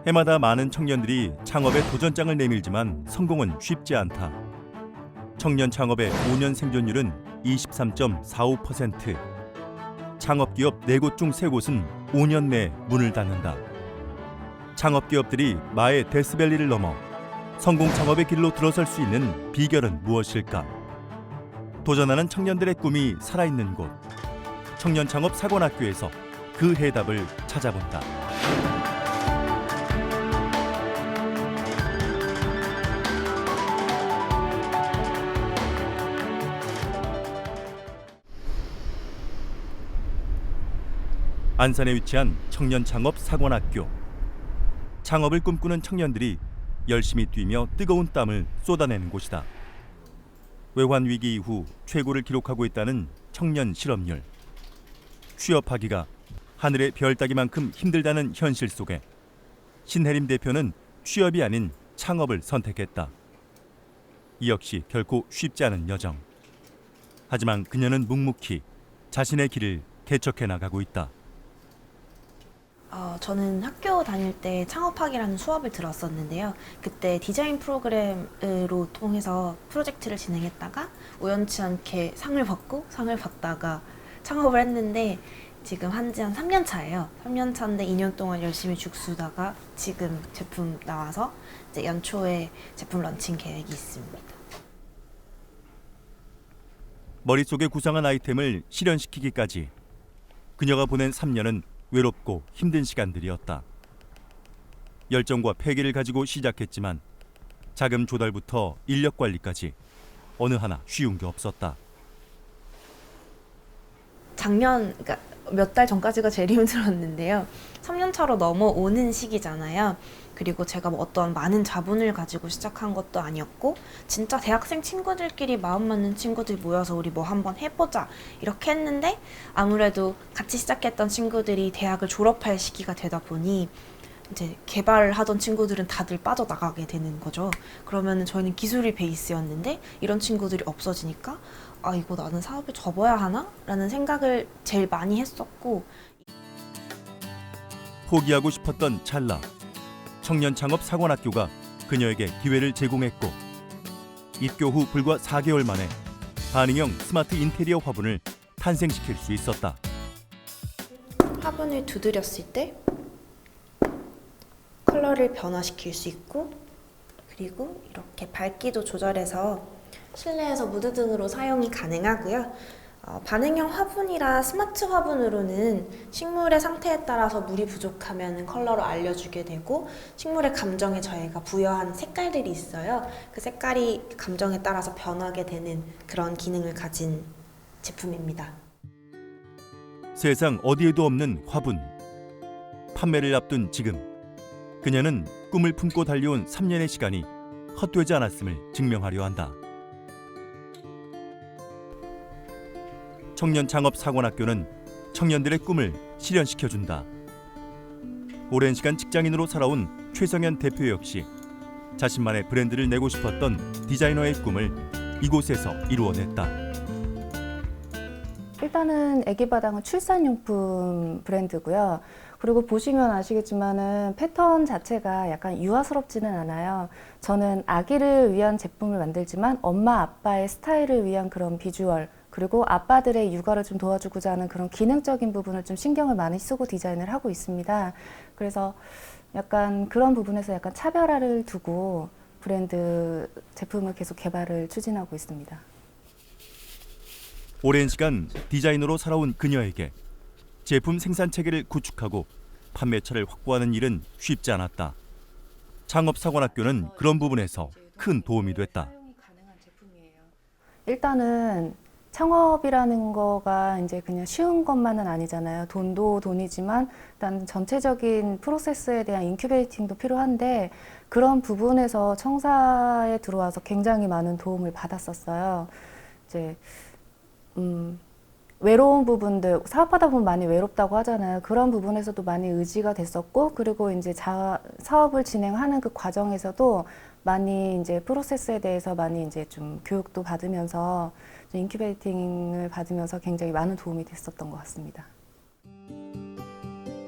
해마다 많은 청년들이 창업에 도전장을 내밀지만 성공은 쉽지 않다. 청년 창업의 5년 생존율은 23.45%. 창업기업 4곳 중 3곳은 5년 내에 문을 닫는다. 창업기업들이 마의 데스밸리를 넘어 성공 창업의 길로 들어설 수 있는 비결은 무엇일까? 도전하는 청년들의 꿈이 살아있는 곳. 청년 창업 사관학교에서 그 해답을 찾아본다. 안산에 위치한 청년 창업 사관학교. 창업을 꿈꾸는 청년들이 열심히 뛰며 뜨거운 땀을 쏟아내는 곳이다. 외환 위기 이후 최고를 기록하고 있다는 청년 실업률. 취업하기가 하늘의 별 따기만큼 힘들다는 현실 속에 신혜림 대표는 취업이 아닌 창업을 선택했다. 이 역시 결코 쉽지 않은 여정. 하지만 그녀는 묵묵히 자신의 길을 개척해 나가고 있다. 저는 학교 다닐 때 창업학이라는 수업을 들었었는데요. 그때 디자인 프로그램으로 통해서 프로젝트를 진행했다가 우연치 않게 상을 받다가 창업을 했는데 지금 한지 한 3년 차예요. 3년 차인데 2년 동안 열심히 죽수다가 지금 제품 나와서 이제 연초에 제품 런칭 계획이 있습니다. 머릿속에 구상한 아이템을 실현시키기까지 그녀가 보낸 3년은 외롭고 힘든 시간들이었다. 열정과 패기를 가지고 시작했지만 자금 조달부터 인력 관리까지 어느 하나 쉬운 게 없었다. 그러니까 몇 달 전까지가 제일 힘들었는데요. 3년 차로 넘어오는 시기잖아요. 그리고 제가 뭐 어떤 많은 자본을 가지고 시작한 것도 아니었고 진짜 대학생 친구들끼리 마음 맞는 친구들 모여서 우리 뭐 한번 해보자 이렇게 했는데 아무래도 같이 시작했던 친구들이 대학을 졸업할 시기가 되다 보니 이제 개발하던 친구들은 다들 빠져나가게 되는 거죠. 그러면 저희는 기술이 베이스였는데 이런 친구들이 없어지니까 아 이거 나는 사업에 접어야 하나? 라는 생각을 제일 많이 했었고 포기하고 싶었던 찰나 청년 창업 사관학교가 그녀에게 기회를 제공했고 입교 후 불과 4개월 만에 반응형 스마트 인테리어 화분을 탄생시킬 수 있었다. 화분을 두드렸을 때 컬러를 변화시킬 수 있고 그리고 이렇게 밝기도 조절해서 실내에서 무드 등으로 사용이 가능하고요. 반응형 화분이라 스마트 화분으로는 식물의 상태에 따라서 물이 부족하면 컬러로 알려주게 되고 식물의 감정에 저희가 부여한 색깔들이 있어요. 그 색깔이 감정에 따라서 변하게 되는 그런 기능을 가진 제품입니다. 세상 어디에도 없는 화분. 판매를 앞둔 지금 그녀는 꿈을 품고 달려온 3년의 시간이 헛되지 않았음을 증명하려 한다. 청년 창업 사관학교는 청년들의 꿈을 실현시켜준다. 오랜 시간 직장인으로 살아온 최성현 대표 역시 자신만의 브랜드를 내고 싶었던 디자이너의 꿈을 이곳에서 이루어냈다. 일단은 애기바당은 출산용품 브랜드고요. 그리고 보시면 아시겠지만은 패턴 자체가 약간 유아스럽지는 않아요. 저는 아기를 위한 제품을 만들지만 엄마 아빠의 스타일을 위한 그런 비주얼 그리고 아빠들의 육아를 좀 도와주고자 하는 그런 기능적인 부분을 좀 신경을 많이 쓰고 디자인을 하고 있습니다. 그래서 약간 그런 부분에서 약간 차별화를 두고 브랜드 제품을 계속 개발을 추진하고 있습니다. 오랜 시간 디자이너로 살아온 그녀에게 제품 생산 체계를 구축하고 판매처를 확보하는 일은 쉽지 않았다. 창업사관학교는 그런 부분에서 큰 도움이 됐다. 일단은 창업이라는 거가 이제 그냥 쉬운 것만은 아니잖아요. 돈도 돈이지만 일단 전체적인 프로세스에 대한 인큐베이팅도 필요한데 그런 부분에서 청사에 들어와서 굉장히 많은 도움을 받았었어요. 이제 외로운 부분들, 사업하다 보면 많이 외롭다고 하잖아요. 그런 부분에서도 많이 의지가 됐었고, 그리고 이제 사업을 진행하는 그 과정에서도 많이 이제 프로세스에 대해서 많이 이제 좀 교육도 받으면서 인큐베이팅을 받으면서 굉장히 많은 도움이 됐었던 것 같습니다.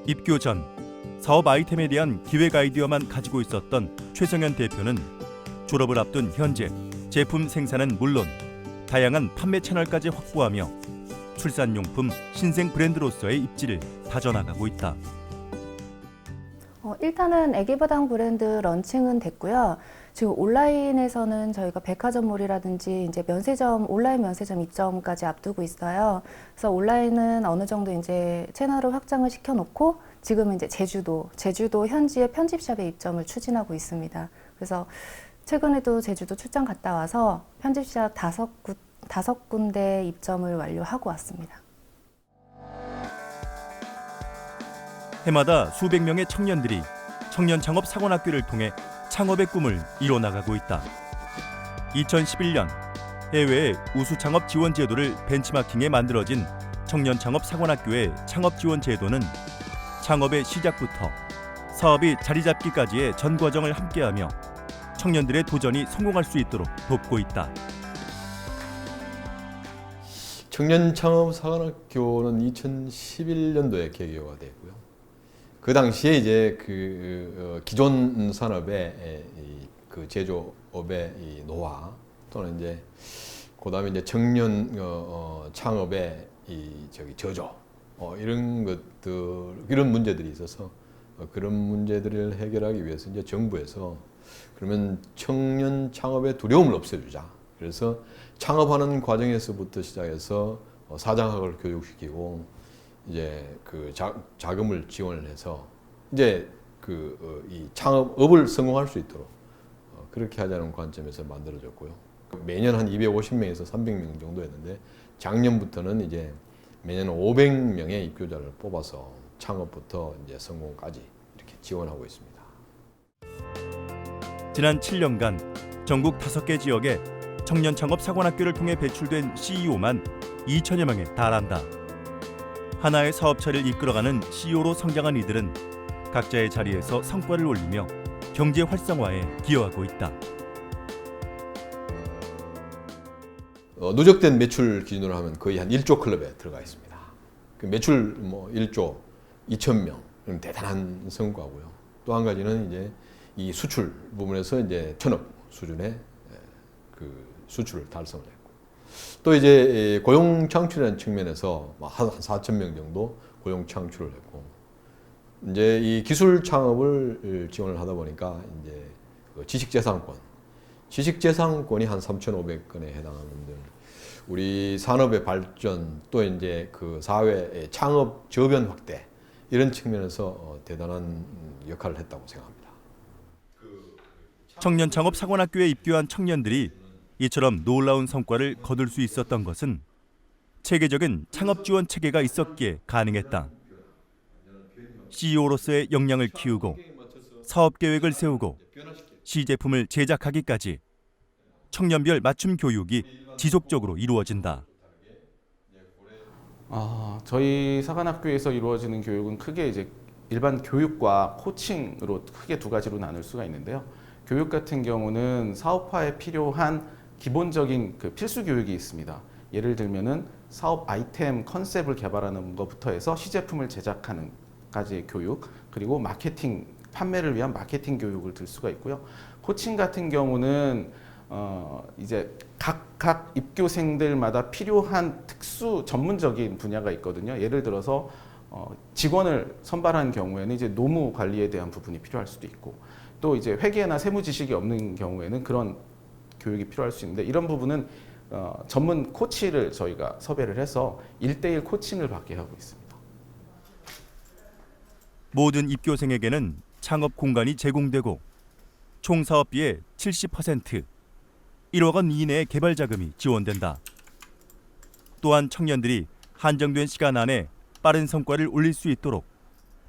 입교 전 사업 아이템에 대한 기획 아이디어만 가지고 있었던 최성현 대표는 졸업을 앞둔 현재 제품 생산은 물론 다양한 판매 채널까지 확보하며 출산용품 신생 브랜드로서의 입지를 다져나가고 있다. 일단은 애기바당 브랜드 런칭은 됐고요. 지금 온라인에서는 저희가 백화점몰이라든지 이제 면세점, 온라인 면세점 입점까지 앞두고 있어요. 그래서 온라인은 어느 정도 이제 채널을 확장을 시켜놓고 지금은 이제 제주도 현지의 편집샵에 입점을 추진하고 있습니다. 그래서 최근에도 제주도 출장 갔다 와서 편집샵 5군데 입점을 완료하고 왔습니다. 해마다 수백 명의 청년들이 청년 창업 사관학교를 통해 창업의 꿈을 이뤄나가고 있다. 2011년 해외의 우수 창업 지원 제도를 벤치마킹해 만들어진 청년 창업 사관학교의 창업 지원 제도는 창업의 시작부터 사업이 자리 잡기까지의 전 과정을 함께하며 청년들의 도전이 성공할 수 있도록 돕고 있다. 청년 창업 사관학교는 2011년도에 개교가 됐고요. 그 당시에 이제 기존 산업의 그 제조업의 노화 또는 이제 그다음에 이제 청년 창업의 저조 이런 것들 이런 문제들이 있어서 그런 문제들을 해결하기 위해서 이제 정부에서 그러면 청년 창업의 두려움을 없애주자. 그래서 창업하는 과정에서부터 시작해서 사장학을 교육시키고 이제 자금을 지원을 해서 이제 이 창업을 성공할 수 있도록 그렇게 하자는 관점에서 만들어졌고요. 매년 한 250명에서 300명 정도였는데 작년부터는 이제 매년 500명의 입교자를 뽑아서 창업부터 이제 성공까지 이렇게 지원하고 있습니다. 지난 7년간 전국 5개 지역에 청년 창업 사관학교를 통해 배출된 CEO만 2천여 명에 달한다. 하나의 사업체를 이끌어가는 CEO로 성장한 이들은 각자의 자리에서 성과를 올리며 경제 활성화에 기여하고 있다. 누적된 매출 기준으로 하면 거의 한 1조 클럽에 들어가 있습니다. 그 매출 1조 2,000명, 대단한 성과고요. 또 한 가지는 이제 이 수출 부분에서 이제 천억 수준의 수출을 달성을 했고, 또 이제 고용 창출이라는 측면에서 한 4,000명 정도 고용 창출을 했고, 이제 이 기술 창업을 지원을 하다 보니까 이제 지식재산권이 한 3,500건에 해당하는 등 우리 산업의 발전 또 이제 그 사회의 창업 저변 확대 이런 측면에서 대단한 역할을 했다고 생각합니다. 청년 창업 사관학교에 입교한 청년들이 이처럼 놀라운 성과를 거둘 수 있었던 것은 체계적인 창업 지원 체계가 있었기에 가능했다. CEO로서의 역량을 키우고 사업 계획을 세우고 시제품을 제작하기까지 청년별 맞춤 교육이 지속적으로 이루어진다. 저희 사관학교에서 이루어지는 교육은 크게 이제 일반 교육과 코칭으로 크게 두 가지로 나눌 수가 있는데요. 교육 같은 경우는 사업화에 필요한 기본적인 필수 교육이 있습니다. 예를 들면은 사업 아이템 컨셉을 개발하는 것부터 해서 시제품을 제작하는 까지의 교육, 그리고 마케팅, 판매를 위한 마케팅 교육을 들 수가 있고요. 코칭 같은 경우는 이제 각 입교생들마다 필요한 특수 전문적인 분야가 있거든요. 예를 들어서 직원을 선발하는 경우에는 이제 노무 관리에 대한 부분이 필요할 수도 있고, 또 이제 회계나 세무 지식이 없는 경우에는 그런 교육이 필요할 수 있는데, 이런 부분은 전문 코치를 저희가 섭외를 해서 1:1 코칭을 받게 하고 있습니다. 모든 입교생에게는 창업 공간이 제공되고 총 사업비의 70%, 1억 원 이내의 개발 자금이 지원된다. 또한 청년들이 한정된 시간 안에 빠른 성과를 올릴 수 있도록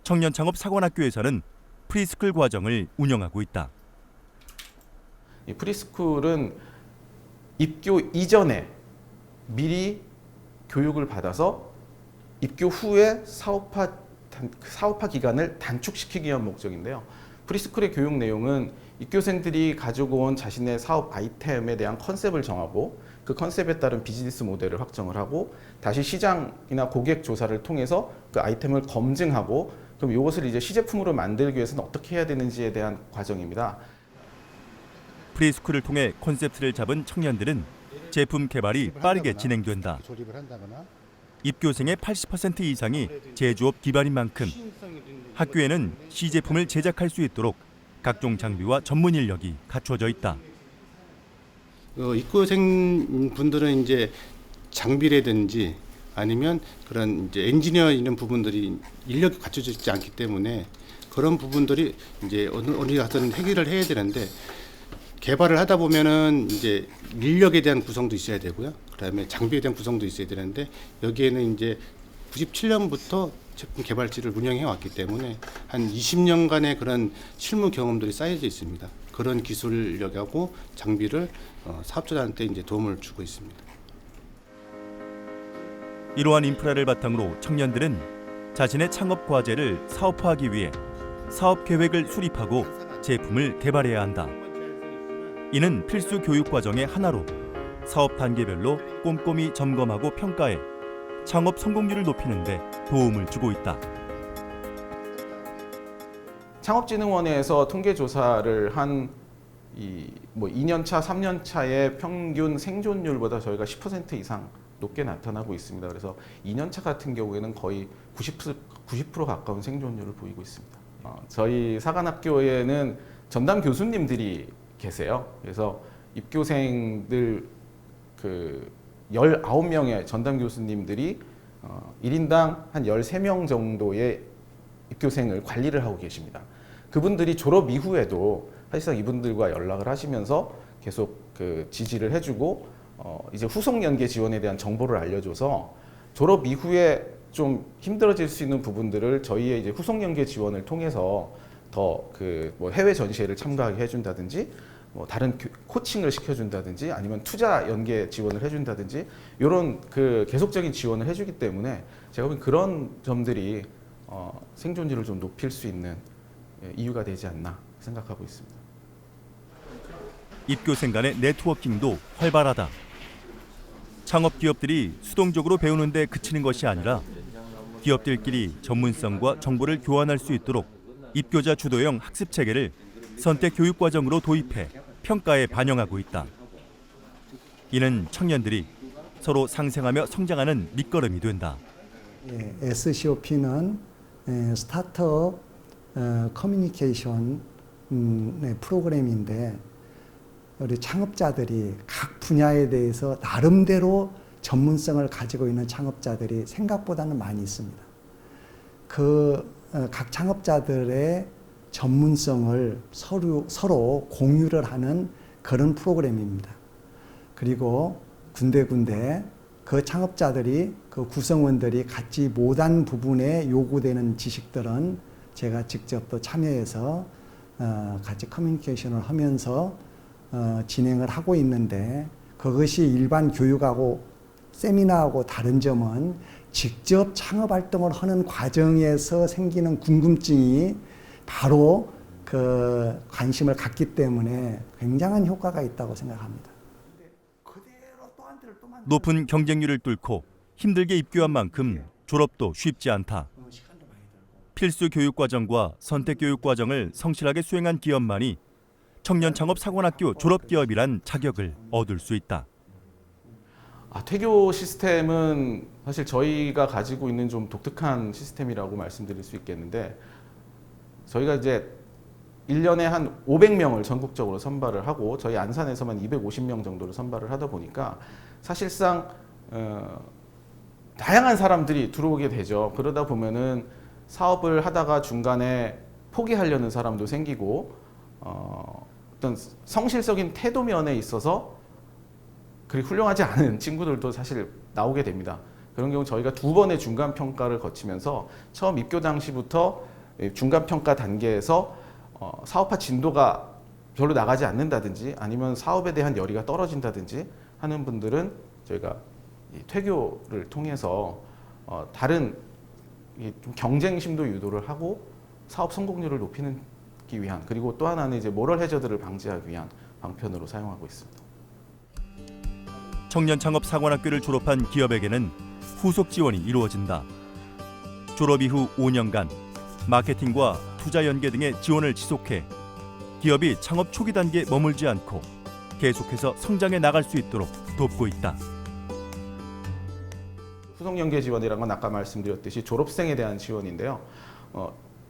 청년 창업 사관학교에서는 프리스쿨 과정을 운영하고 있다. 이 프리스쿨은 입교 이전에 미리 교육을 받아서 입교 후에 사업화 기간을 단축시키기 위한 목적인데요. 프리스쿨의 교육 내용은 입교생들이 가지고 온 자신의 사업 아이템에 대한 컨셉을 정하고 그 컨셉에 따른 비즈니스 모델을 확정을 하고 다시 시장이나 고객 조사를 통해서 그 아이템을 검증하고 그럼 이것을 이제 시제품으로 만들기 위해서는 어떻게 해야 되는지에 대한 과정입니다. 프리스쿨을 통해 콘셉트를 잡은 청년들은 제품 개발이 빠르게 진행된다. 조립을 한다거나 입교생의 80% 이상이 제조업 기반인 만큼 학교에는 시제품을 제작할 수 있도록 각종 장비와 전문 인력이 갖춰져 있다. 입고생 분들은 이제 장비라든지 아니면 그런 이제 엔지니어 이런 부분들이 인력이 갖춰져 있지 않기 때문에 그런 부분들이 이제 어디 가서는 해결을 해야 되는데 개발을 하다 보면은 이제 인력에 대한 구성도 있어야 되고요. 그다음에 장비에 대한 구성도 있어야 되는데 여기에는 이제 97년부터 제품 개발지를 운영해 왔기 때문에 한 20년간의 그런 실무 경험들이 쌓여져 있습니다. 그런 기술력하고 장비를 사업자들한테 이제 도움을 주고 있습니다. 이러한 인프라를 바탕으로 청년들은 자신의 창업 과제를 사업화하기 위해 사업 계획을 수립하고 제품을 개발해야 한다. 이는 필수 교육 과정의 하나로 사업 단계별로 꼼꼼히 점검하고 평가해 창업 성공률을 높이는 데 도움을 주고 있다. 창업진흥원에서 통계 조사를 한 2년차, 3년차의 평균 생존율보다 저희가 10% 이상 높게 나타나고 있습니다. 그래서 2년차 같은 경우에는 거의 90% 가까운 생존율을 보이고 있습니다. 저희 사관학교에는 전담 교수님들이 계세요. 그래서 입교생들 19명의 전담 교수님들이 1인당 한 13명 정도의 입교생을 관리를 하고 계십니다. 그분들이 졸업 이후에도 사실상 이분들과 연락을 하시면서 계속 지지를 해주고 이제 후속 연계 지원에 대한 정보를 알려줘서 졸업 이후에 좀 힘들어질 수 있는 부분들을 저희의 이제 후속 연계 지원을 통해서 더 해외 전시회를 참가하게 해준다든지 다른 코칭을 시켜준다든지 아니면 투자 연계 지원을 해준다든지 이런 계속적인 지원을 해주기 때문에 제가 보기엔 그런 점들이 생존율을 좀 높일 수 있는 이유가 되지 않나 생각하고 있습니다. 입교생 간의 네트워킹도 활발하다. 창업 기업들이 수동적으로 배우는 데 그치는 것이 아니라 기업들끼리 전문성과 정보를 교환할 수 있도록 입교자 주도형 학습 체계를 선택 교육 과정으로 도입해 평가에 반영하고 있다. 이는 청년들이 서로 상생하며 성장하는 밑거름이 된다. SCOP는 스타트업 커뮤니케이션 프로그램인데 우리 창업자들이 각 분야에 대해서 나름대로 전문성을 가지고 있는 창업자들이 생각보다는 많이 있습니다. 각 창업자들의 전문성을 서로 공유를 하는 그런 프로그램입니다. 그리고 군데군데 그 창업자들이 그 구성원들이 갖지 못한 부분에 요구되는 지식들은 제가 직접 또 참여해서 같이 커뮤니케이션을 하면서 진행을 하고 있는데 그것이 일반 교육하고 세미나하고 다른 점은 직접 창업 활동을 하는 과정에서 생기는 궁금증이 바로 관심을 갖기 때문에 굉장한 효과가 있다고 생각합니다. 높은 경쟁률을 뚫고 힘들게 입교한 만큼 졸업도 쉽지 않다. 필수 교육 과정과 선택 교육 과정을 성실하게 수행한 기업만이 청년 창업 사관학교 졸업 기업이란 자격을 얻을 수 있다. 퇴교 시스템은 사실 저희가 가지고 있는 좀 독특한 시스템이라고 말씀드릴 수 있겠는데 저희가 이제 1년에 한 500명을 전국적으로 선발을 하고 저희 안산에서만 250명 정도를 선발을 하다 보니까 사실상 다양한 사람들이 들어오게 되죠. 그러다 보면은 사업을 하다가 중간에 포기하려는 사람도 생기고 어떤 성실적인 태도 면에 있어서 그리 훌륭하지 않은 친구들도 사실 나오게 됩니다. 그런 경우 저희가 2번의 중간 평가를 거치면서 처음 입교 당시부터 중간 평가 단계에서 사업화 진도가 별로 나가지 않는다든지 아니면 사업에 대한 열의가 떨어진다든지 하는 분들은 저희가 퇴교를 통해서 다른 좀 경쟁심도 유도를 하고 사업 성공률을 높이기 위한 그리고 또 하나는 이제 모럴 해저드를 방지하기 위한 방편으로 사용하고 있습니다. 청년 창업 사관학교를 졸업한 기업에게는 후속 지원이 이루어진다. 졸업 이후 5년간 마케팅과 투자 연계 등의 지원을 지속해 기업이 창업 초기 단계에 머물지 않고 계속해서 성장해 나갈 수 있도록 돕고 있다. 후속 연계 지원이란 건 아까 말씀드렸듯이 졸업생에 대한 지원인데요.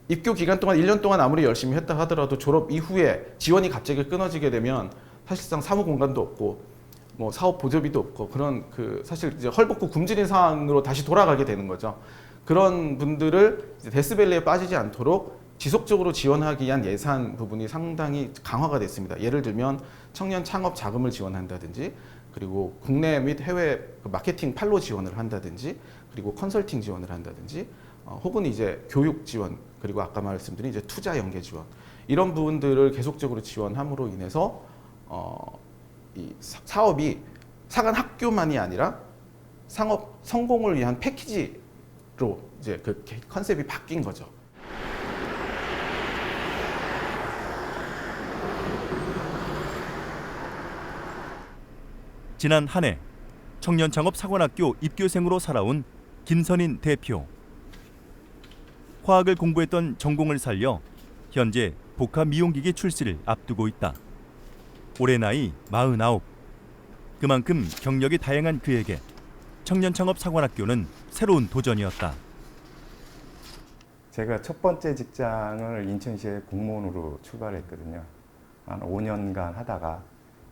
입교 기간 동안 1년 동안 아무리 열심히 했다 하더라도 졸업 이후에 지원이 갑자기 끊어지게 되면 사실상 사무 공간도 없고 뭐 사업 보조비도 없고 그런 사실 이제 헐벗고 굶주린 상황으로 다시 돌아가게 되는 거죠. 그런 분들을 이제 데스밸리에 빠지지 않도록 지속적으로 지원하기 위한 예산 부분이 상당히 강화가 됐습니다. 예를 들면 청년 창업 자금을 지원한다든지, 그리고 국내 및 해외 마케팅 판로 지원을 한다든지, 그리고 컨설팅 지원을 한다든지, 혹은 이제 교육 지원, 그리고 아까 말씀드린 이제 투자 연계 지원, 이런 부분들을 계속적으로 지원함으로 인해서 이 사업이 사관 학교만이 아니라 상업 성공을 위한 패키지로 이제 그 컨셉이 바뀐 거죠. 지난 한 해 청년창업사관학교 입교생으로 살아온 김선인 대표. 화학을 공부했던 전공을 살려 현재 복합 미용기기 출시를 앞두고 있다. 올해 나이 49. 그만큼 경력이 다양한 그에게 청년창업사관학교는 새로운 도전이었다. 제가 첫 번째 직장을 인천시에 공무원으로 출발했거든요. 한 5년간 하다가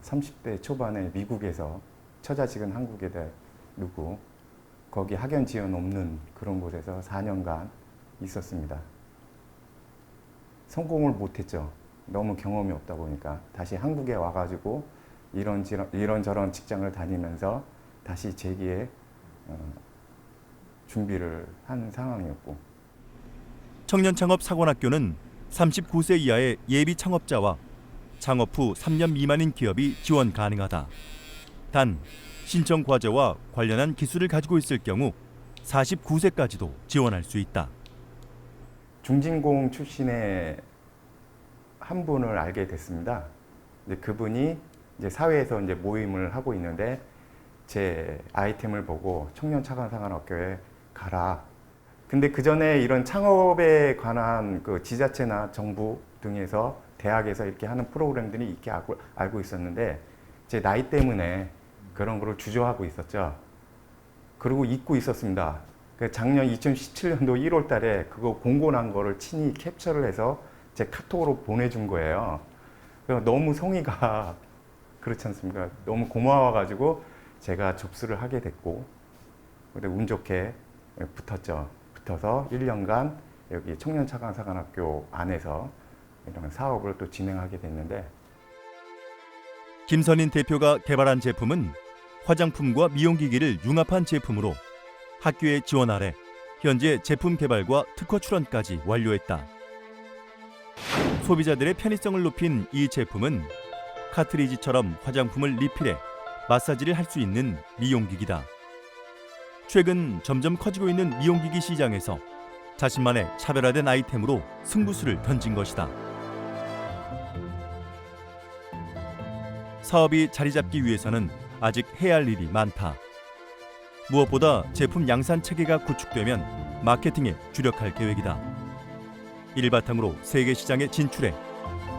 30대 초반에 미국에서 처자식은 한국에 두고 거기 학연 지원 없는 그런 곳에서 4년간 있었습니다. 성공을 못했죠. 너무 경험이 없다 보니까 다시 한국에 와가지고 이런저런 직장을 다니면서 다시 재기에 준비를 한 상황이었고, 청년창업사관학교는 39세 이하의 예비 창업자와 창업 후 3년 미만인 기업이 지원 가능하다. 단 신청 과제와 관련한 기술을 가지고 있을 경우 49세까지도 지원할 수 있다. 중진공 출신의 한 분을 알게 됐습니다. 이제 그분이 이제 사회에서 이제 모임을 하고 있는데 제 아이템을 보고 청년차관사관학교에 가라. 근데 그 전에 이런 창업에 관한 그 지자체나 정부 등에서 대학에서 이렇게 하는 프로그램들이 있게 알고 있었는데 제 나이 때문에 그런 거를 주저하고 있었죠. 그리고 잊고 있었습니다. 작년 2017년도 1월 달에 그거 공고 난 거를 친히 캡처를 해서 제 카톡으로 보내준 거예요. 그래서 너무 성의가 그렇지 않습니까? 너무 고마워가지고 제가 접수를 하게 됐고, 근데 운 좋게 붙었죠. 붙어서 1년간 여기 청년차관사관학교 안에서 이런 사업을 또 진행하게 됐는데, 김선인 대표가 개발한 제품은 화장품과 미용기기를 융합한 제품으로 학교의 지원 아래 현재 제품 개발과 특허 출원까지 완료했다. 소비자들의 편의성을 높인 이 제품은 카트리지처럼 화장품을 리필해 마사지를 할 수 있는 미용기기다. 최근 점점 커지고 있는 미용기기 시장에서 자신만의 차별화된 아이템으로 승부수를 던진 것이다. 사업이 자리 잡기 위해서는 아직 해야 할 일이 많다. 무엇보다 제품 양산 체계가 구축되면 마케팅에 주력할 계획이다. 이를 바탕으로 세계 시장에 진출해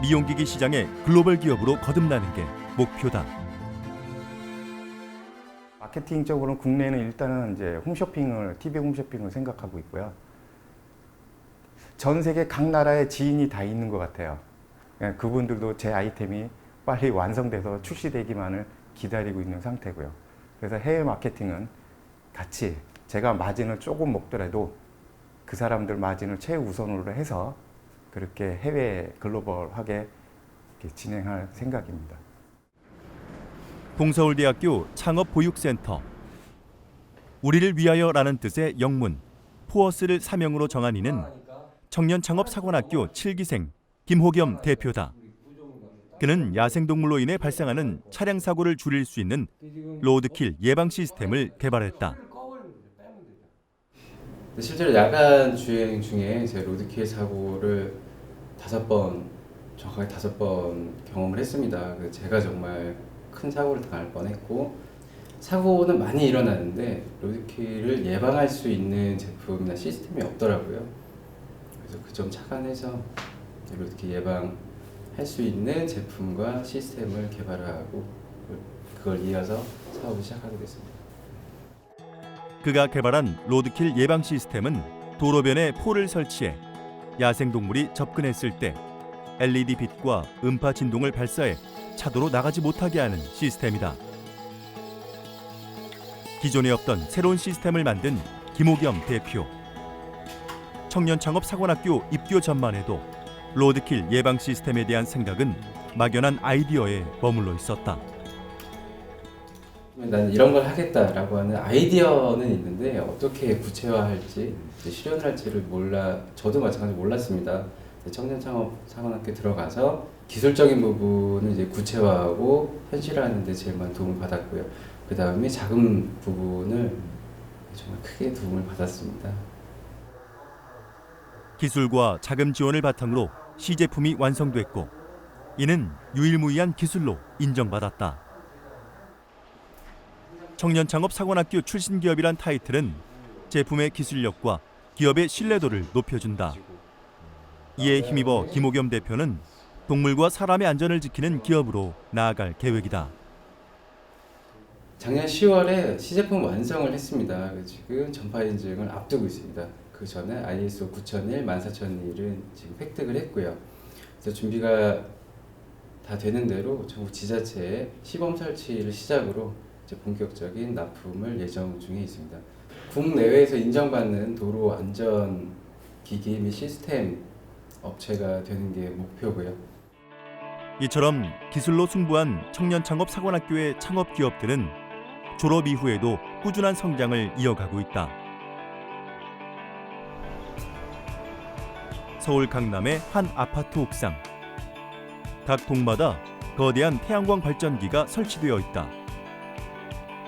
미용기기 시장의 글로벌 기업으로 거듭나는 게 목표다. 마케팅적으로는 국내는 일단은 이제 홈쇼핑을, TV 홈쇼핑을 생각하고 있고요. 전 세계 각 나라에 지인이 다 있는 것 같아요. 그분들도 제 아이템이 빨리 완성돼서 출시되기만을 기다리고 있는 상태고요. 그래서 해외 마케팅은 같이 제가 마진을 조금 먹더라도 그 사람들 마진을 최우선으로 해서 그렇게 해외 글로벌하게 이렇게 진행할 생각입니다. 동서울대학교 창업보육센터. 우리를 위하여라는 뜻의 영문 포어스를 사명으로 정한 이는 청년창업사관학교 7기생 김호겸 대표다. 그는 야생동물로 인해 발생하는 차량 사고를 줄일 수 있는 로드킬 예방 시스템을 개발했다. 실제로 야간 주행 중에 제 로드킬 사고를 정확하게 5번 경험을 했습니다. 제가 정말 큰 사고를 당할 뻔했고, 사고는 많이 일어나는데 로드킬을 예방할 수 있는 제품이나 시스템이 없더라고요. 그 점 착안해서 이렇게 예방할 수 있는 제품과 시스템을 개발하고 그걸 이어서 사업을 시작하게 됐습니다. 그가 개발한 로드킬 예방 시스템은 도로변에 폴을 설치해 야생동물이 접근했을 때 LED 빛과 음파 진동을 발사해 차도로 나가지 못하게 하는 시스템이다. 기존에 없던 새로운 시스템을 만든 김호겸 대표. 청년창업사관학교 입교 전만 해도 로드킬 예방 시스템에 대한 생각은 막연한 아이디어에 머물러 있었다. 나는 이런 걸 하겠다라고 하는 아이디어는 있는데 어떻게 구체화할지 실현을 할지를 저도 마찬가지로 몰랐습니다. 청년창업사관학교 들어가서 기술적인 부분을 이제 구체화하고 현실화하는 데 제일 많은 도움을 받았고요. 그 다음에 자금 부분을 정말 크게 도움을 받았습니다. 기술과 자금 지원을 바탕으로 시제품이 완성됐고 이는 유일무이한 기술로 인정받았다. 청년창업사관학교 출신 기업이란 타이틀은 제품의 기술력과 기업의 신뢰도를 높여준다. 이에 힘입어 김호겸 대표는 동물과 사람의 안전을 지키는 기업으로 나아갈 계획이다. 작년 10월에 시제품 완성을 했습니다. 지금 전파 인증을 앞두고 있습니다. 그 전에 ISO 9001, 14001은 지금 획득을 했고요. 그래서 준비가 다 되는 대로 전국 지자체에 시범 설치를 시작으로 이제 본격적인 납품을 예정 중에 있습니다. 국내외에서 인정받는 도로 안전 기기 및 시스템 업체가 되는 게 목표고요. 이처럼 기술로 승부한 청년창업사관학교의 창업 기업들은 졸업 이후에도 꾸준한 성장을 이어가고 있다. 서울 강남의 한 아파트 옥상. 각 동마다 거대한 태양광 발전기가 설치되어 있다.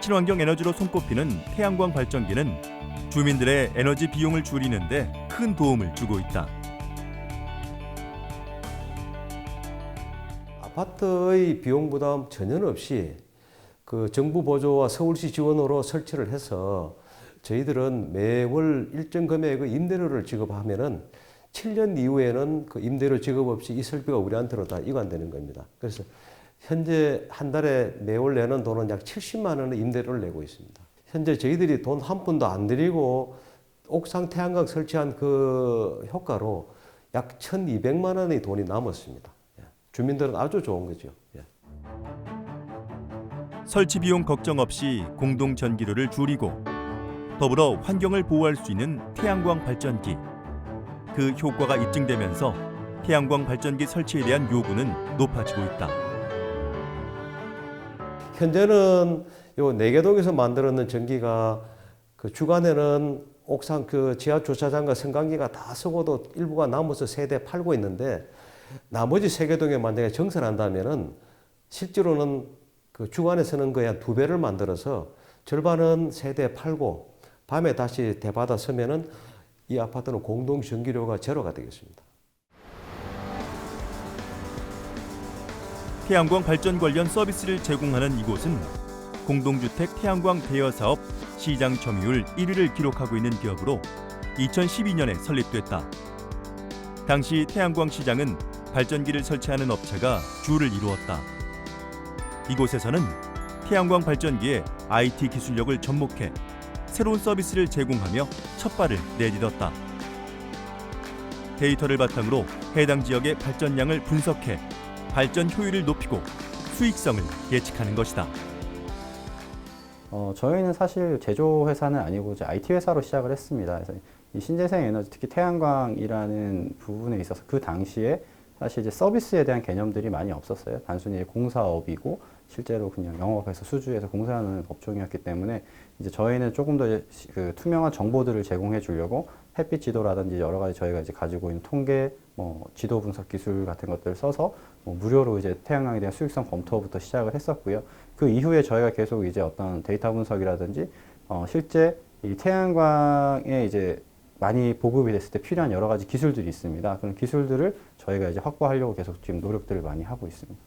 친환경 에너지로 손꼽히는 태양광 발전기는 주민들의 에너지 비용을 줄이는 데 큰 도움을 주고 있다. 아파트의 비용 부담 전혀 없이 그 정부 보조와 서울시 지원으로 설치를 해서 저희들은 매월 일정 금액의 임대료를 지급하면은 7년 이후에는 그 임대료 지급 없이 이 설비가 우리한테로 다 이관되는 겁니다. 그래서 현재 한 달에 매월 내는 돈은 약 70만 원의 임대료를 내고 있습니다. 현재 저희들이 돈 한 푼도 안 들이고 옥상 태양광 설치한 그 효과로 약 1,200만 원의 돈이 남았습니다. 주민들은 아주 좋은 거죠. 설치 비용 걱정 없이 공동 전기료를 줄이고 더불어 환경을 보호할 수 있는 태양광 발전기. 그 효과가 입증되면서 태양광 발전기 설치에 대한 요구는 높아지고 있다. 현재는 요 내개동에서 만들었는 전기가 그 주간에는 옥상 그 지하 주차장과 승강기가 다 쓰고도 일부가 남아서 세대 팔고 있는데 나머지 세개동에 만약에 정선한다면은 실제로는 그 주간에 쓰는 거에 한 2배를 만들어서 절반은 세대 팔고 밤에 다시 대받아 쓰면은 이 아파트는 공동 전기료가 제로가 되겠습니다. 태양광 발전 관련 서비스를 제공하는 이곳은 공동주택 태양광 대여 사업 시장 점유율 1위를 기록하고 있는 기업으로 2012년에 설립됐다. 당시 태양광 시장은 발전기를 설치하는 업체가 주를 이루었다. 이곳에서는 태양광 발전기에 IT 기술력을 접목해 새로운 서비스를 제공하며 첫 발을 내딛었다. 데이터를 바탕으로 해당 지역의 발전량을 분석해 발전 효율을 높이고 수익성을 예측하는 것이다. 저희는 사실 제조회사는 아니고 이제 IT 회사로 시작을 했습니다. 그래서 이 신재생 에너지, 특히 태양광이라는 부분에 있어서 그 당시에 사실 이제 서비스에 대한 개념들이 많이 없었어요. 단순히 공사업이고 실제로 그냥 영업해서 수주해서 공사하는 업종이었기 때문에 이제 저희는 조금 더 그 투명한 정보들을 제공해 주려고 햇빛 지도라든지 여러 가지 저희가 이제 가지고 있는 통계, 지도 분석 기술 같은 것들을 써서 무료로 이제 태양광에 대한 수익성 검토부터 시작을 했었고요. 그 이후에 저희가 계속 이제 어떤 데이터 분석이라든지 실제 이 태양광에 이제 많이 보급이 됐을 때 필요한 여러 가지 기술들이 있습니다. 그런 기술들을 저희가 이제 확보하려고 계속 지금 노력들을 많이 하고 있습니다.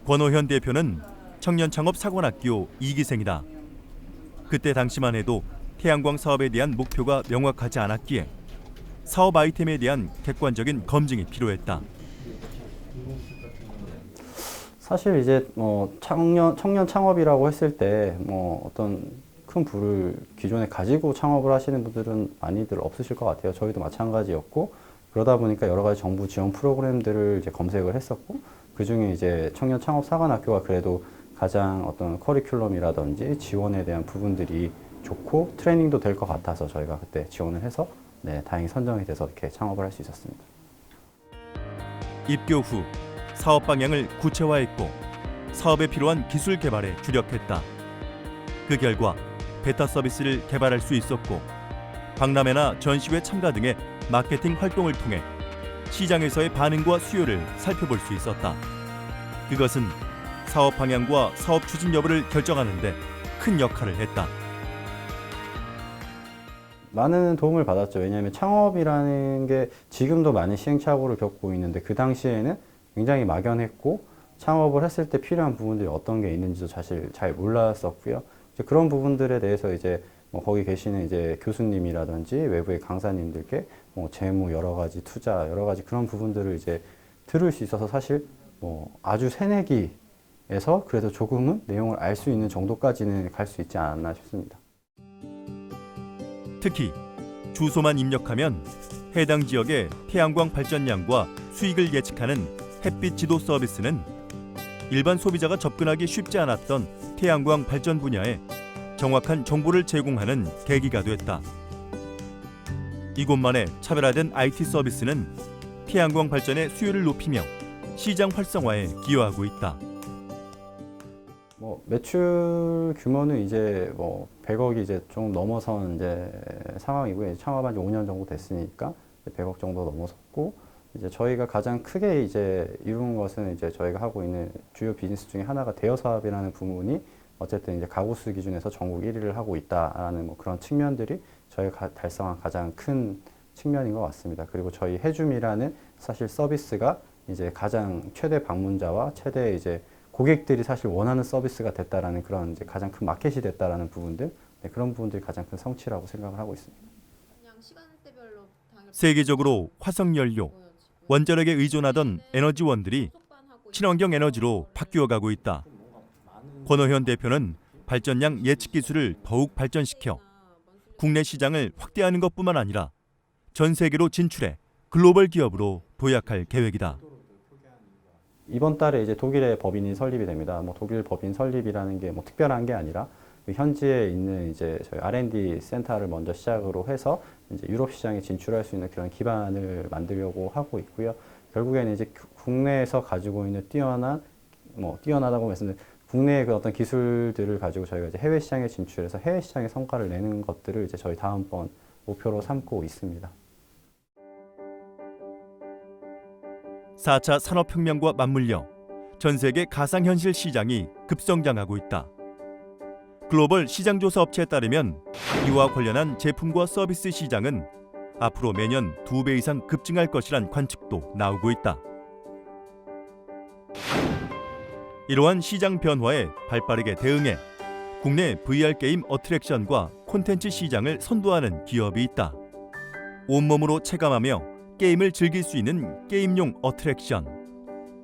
권호현 대표는 청년창업사관학교 2기생이다. 그때 당시만 해도 태양광 사업에 대한 목표가 명확하지 않았기에 사업 아이템에 대한 객관적인 검증이 필요했다. 사실 이제 청년 창업이라고 했을 때 어떤 큰 부를 기존에 가지고 창업을 하시는 분들은 많이들 없으실 것 같아요. 저희도 마찬가지였고, 그러다 보니까 여러 가지 정부 지원 프로그램들을 이제 검색을 했었고, 그 중에 이제 청년 창업 사관학교가 그래도 가장 어떤 커리큘럼이라든지 지원에 대한 부분들이 좋고 트레이닝도 될 것 같아서 저희가 그때 지원을 해서 다행히 선정이 돼서 이렇게 창업을 할 수 있었습니다. 입교 후 사업 방향을 구체화했고 사업에 필요한 기술 개발에 주력했다. 그 결과 베타 서비스를 개발할 수 있었고 박람회나 전시회 참가 등의 마케팅 활동을 통해 시장에서의 반응과 수요를 살펴볼 수 있었다. 그것은 사업 방향과 사업 추진 여부를 결정하는 데 큰 역할을 했다. 많은 도움을 받았죠. 왜냐하면 창업이라는 게 지금도 많은 시행착오를 겪고 있는데 그 당시에는 굉장히 막연했고 창업을 했을 때 필요한 부분들이 어떤 게 있는지도 사실 잘 몰랐었고요. 이제 그런 부분들에 대해서 이제 거기 계시는 이제 교수님이라든지 외부의 강사님들께 재무 여러 가지 투자 여러 가지 그런 부분들을 이제 들을 수 있어서 사실 아주 새내기에서 그래도 조금은 내용을 알 수 있는 정도까지는 갈 수 있지 않았나 싶습니다. 특히 주소만 입력하면 해당 지역의 태양광 발전량과 수익을 예측하는 햇빛 지도 서비스는 일반 소비자가 접근하기 쉽지 않았던 태양광 발전 분야에 정확한 정보를 제공하는 계기가 됐다. 이곳만의 차별화된 IT 서비스는 태양광 발전의 수요를 높이며 시장 활성화에 기여하고 있다. 매출 규모는 이제 100억이 이제 좀 넘어선 이제 상황이고요. 창업한 지 5년 정도 됐으니까 100억 정도 넘어섰고, 이제 저희가 가장 크게 이제 이룬 것은 이제 저희가 하고 있는 주요 비즈니스 중에 하나가 대여 사업이라는 부분이 어쨌든 이제 가구 수 기준에서 전국 1위를 하고 있다라는 그런 측면들이 저희가 달성한 가장 큰 측면인 것 같습니다. 그리고 저희 해줌이라는 사실 서비스가 이제 가장 최대 방문자와 최대 이제 고객들이 사실 원하는 서비스가 됐다라는 그런 이제 가장 큰 마켓이 됐다라는 부분들, 그런 부분들이 가장 큰 성취라고 생각을 하고 있습니다. 세계적으로 화석 연료, 원자력에 의존하던 에너지원들이 친환경 에너지로 바뀌어가고 있다. 권호현 대표는 발전량 예측 기술을 더욱 발전시켜 국내 시장을 확대하는 것뿐만 아니라 전 세계로 진출해 글로벌 기업으로 도약할 계획이다. 이번 달에 이제 독일의 법인이 설립이 됩니다. 독일 법인 설립이라는 게 특별한 게 아니라 현지에 있는 이제 저희 R&D 센터를 먼저 시작으로 해서 이제 유럽 시장에 진출할 수 있는 그런 기반을 만들려고 하고 있고요. 결국에는 이제 국내에서 가지고 있는 뛰어나다고 말씀드린 국내의 그 어떤 기술들을 가지고 저희가 이제 해외 시장에 진출해서 해외 시장의 성과를 내는 것들을 이제 저희 다음번 목표로 삼고 있습니다. 4차 산업혁명과 맞물려 전 세계 가상현실 시장이 급성장하고 있다. 글로벌 시장조사 업체에 따르면 이와 관련한 제품과 서비스 시장은 앞으로 매년 2배 이상 급증할 것이란 관측도 나오고 있다. 이러한 시장 변화에 발빠르게 대응해 국내 VR 게임 어트랙션과 콘텐츠 시장을 선도하는 기업이 있다. 온몸으로 체감하며 게임을 즐길 수 있는 게임용 어트랙션.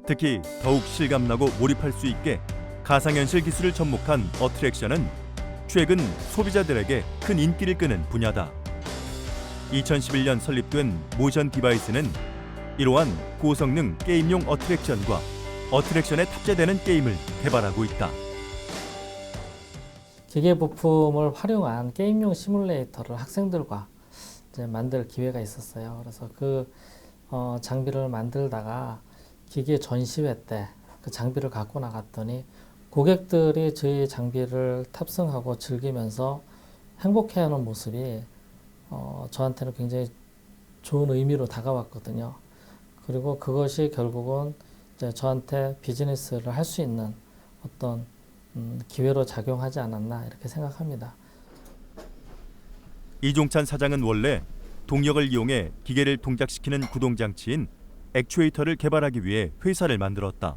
특히 더욱 실감나고 몰입할 수 있게 가상현실 기술을 접목한 어트랙션은 최근 소비자들에게 큰 인기를 끄는 분야다. 2011년 설립된 모션 디바이스는 이러한 고성능 게임용 어트랙션과 어트랙션에 탑재되는 게임을 개발하고 있다. 기계 부품을 활용한 게임용 시뮬레이터를 학생들과 이제 만들 기회가 있었어요. 그래서 그 장비를 만들다가 기계 전시회 때 그 장비를 갖고 나갔더니 고객들이 저희 장비를 탑승하고 즐기면서 행복해하는 모습이 저한테는 굉장히 좋은 의미로 다가왔거든요. 그리고 그것이 결국은 이제 저한테 비즈니스를 할 수 있는 어떤 기회로 작용하지 않았나 이렇게 생각합니다. 이종찬 사장은 원래 동력을 이용해 기계를 동작시키는 구동장치인 액추에이터를 개발하기 위해 회사를 만들었다.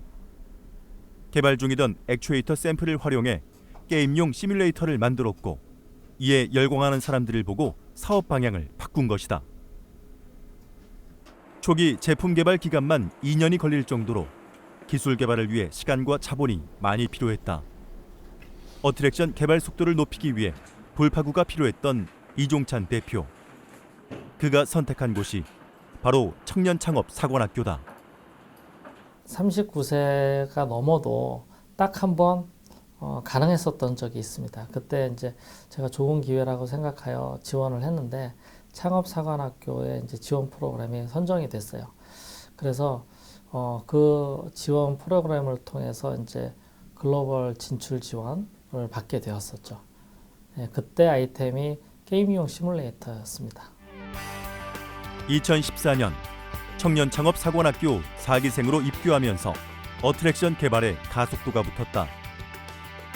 개발 중이던 액추에이터 샘플을 활용해 게임용 시뮬레이터를 만들었고 이에 열광하는 사람들을 보고 사업 방향을 바꾼 것이다. 초기 제품 개발 기간만 2년이 걸릴 정도로 기술 개발을 위해 시간과 자본이 많이 필요했다. 어트랙션 개발 속도를 높이기 위해 돌파구가 필요했던 이종찬 대표. 그가 선택한 곳이 바로 청년창업사관학교다. 39세가 넘어도 딱 한 번 가능했었던 적이 있습니다. 그때 이제 제가 좋은 기회라고 생각하여 지원을 했는데 창업사관학교의 이제 지원 프로그램이 선정이 됐어요. 그래서 그 지원 프로그램을 통해서 이제 글로벌 진출 지원을 받게 되었었죠. 네, 그때 아이템이 게임용 시뮬레이터였습니다. 2014년 청년창업사관학교 4기생으로 입교하면서 어트랙션 개발에 가속도가 붙었다.